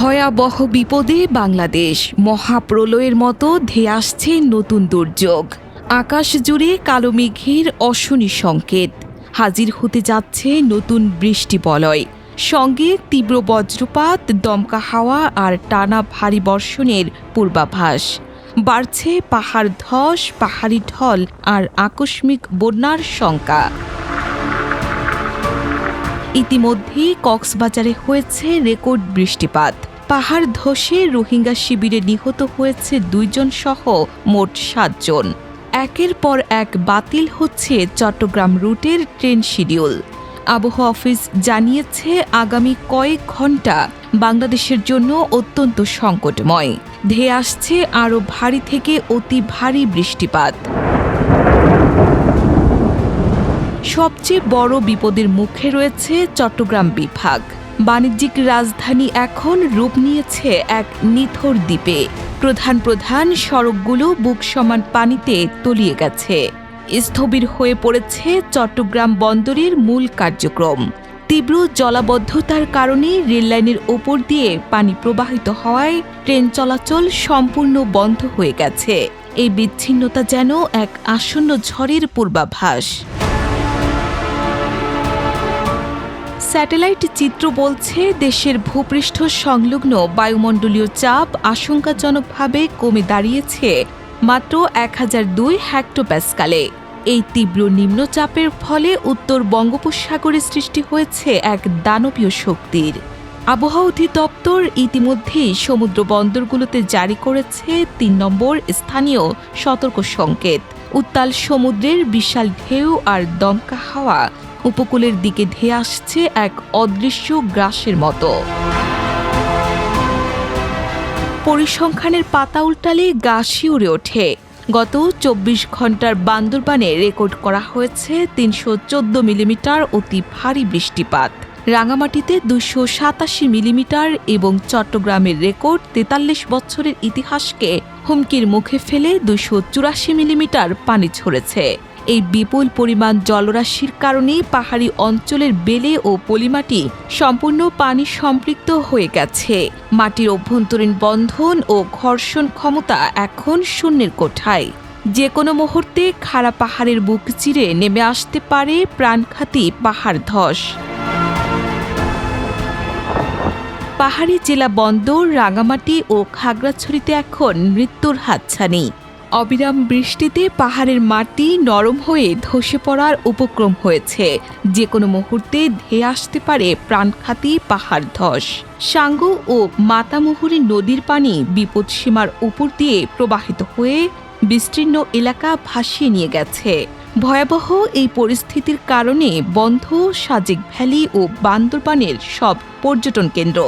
ভয়াবহ বিপদে বাংলাদেশ। মহাপ্রলয়ের মতো ধেয়ে আসছে নতুন দুর্যোগ। আকাশ জুড়ে কালো মেঘের অশনি সংকেত। হাজির হতে যাচ্ছে নতুন বৃষ্টি বলয়, সঙ্গে তীব্র বজ্রপাত, দমকা হাওয়া আর টানা ভারী বর্ষণের পূর্বাভাস। বাড়ছে পাহাড় ধস, পাহাড়ি ঢল আর আকস্মিক বন্যার শঙ্কা। ইতিমধ্যেই কক্সবাজারে হয়েছে রেকর্ড বৃষ্টিপাত। পাহাড় ধসে রোহিঙ্গা শিবিরে নিহত হয়েছে 2 জন সহ মোট 7 জন। একের পর এক বাতিল হচ্ছে চট্টগ্রাম রুটের ট্রেন শিডিউল। আবহাওয়া অফিস জানিয়েছে আগামী কয়েক ঘণ্টা বাংলাদেশের জন্য অত্যন্ত সংকটময়। ধেয়ে আসছে আরও ভারী থেকে অতি ভারী বৃষ্টিপাত। সবচেয়ে বড় বিপদের মুখে রয়েছে চট্টগ্রাম বিভাগ। বাণিজ্যিক রাজধানী এখন রূপ নিয়েছে এক নিথর দ্বীপে। প্রধান প্রধান সড়কগুলো বুক সমান পানিতে তলিয়ে গেছে। স্থবির হয়ে পড়েছে চট্টগ্রাম বন্দরের মূল কার্যক্রম। তীব্র জলাবদ্ধতার কারণে রেললাইনের ওপর দিয়ে পানি প্রবাহিত হওয়ায় ট্রেন চলাচল সম্পূর্ণ বন্ধ হয়ে গেছে। এই বিচ্ছিন্নতা যেন এক আসন্ন ঝড়ের পূর্বাভাস। স্যাটেলাইট চিত্র বলছে দেশের ভূপৃষ্ঠ সংলগ্ন বায়ুমণ্ডলীয় চাপ আশঙ্কাজনকভাবে কমে দাঁড়িয়েছে মাত্র 1002 হেক্টোপ্যাসকালে। এই তীব্র নিম্নচাপের ফলে উত্তর বঙ্গোপসাগরে সৃষ্টি হয়েছে এক দানবীয় শক্তির। আবহাওয়া অধিদপ্তর ইতিমধ্যেই সমুদ্র বন্দরগুলোতে জারি করেছে 3 নম্বর স্থানীয় সতর্ক সংকেত। উত্তাল সমুদ্রের বিশাল ঢেউ আর দমকা হাওয়া উপকূলের দিকে ধেয়ে আসছে এক অদৃশ্য গ্রাসের মতো। পরিসংখ্যানের পাতা উল্টালে গা শিউরে ওঠে। গত 24 ঘণ্টার বান্দরবানে রেকর্ড করা হয়েছে 314 মিলিমিটার অতি ভারী বৃষ্টিপাত। রাঙামাটিতে 287 মিলিমিটার এবং চট্টগ্রামের রেকর্ড 43 বছরের ইতিহাসকে হুমকির মুখে ফেলে 284 মিলিমিটার পানি ঝরেছে। এই বিপুল পরিমাণ জলরাশির কারণে পাহাড়ি অঞ্চলের বেলে ও পলিমাটি সম্পূর্ণ পানি সম্পৃক্ত হয়ে গেছে। মাটির অভ্যন্তরীণ বন্ধন ও ঘর্ষণ ক্ষমতা এখন শূন্যের কোঠায়। যে কোনো মুহূর্তে খাড়া পাহাড়ের বুক চিরে নেমে আসতে পারে প্রাণঘাতী পাহাড় ধস। পাহাড়ি জেলা বন্দর রাঙামাটি ও খাগড়াছড়িতে এখন মৃত্যুর হাতছানি। অবিরাম বৃষ্টিতে পাহাড়ের মাটি নরম হয়ে ধসে পড়ার উপক্রম হয়েছে। যে কোনো মুহূর্তে ধেয়ে আসতে পারে প্রাণঘাতী পাহাড় ধস। সাঙ্গু ও মাতামুহুরী নদীর পানি বিপদসীমার উপর দিয়ে প্রবাহিত হয়ে বিস্তীর্ণ এলাকা ভাসিয়ে নিয়ে গেছে। ভয়াবহ এই পরিস্থিতির কারণে বন্ধ সাজেক ভ্যালি ও বান্দরবানের সব পর্যটন কেন্দ্র।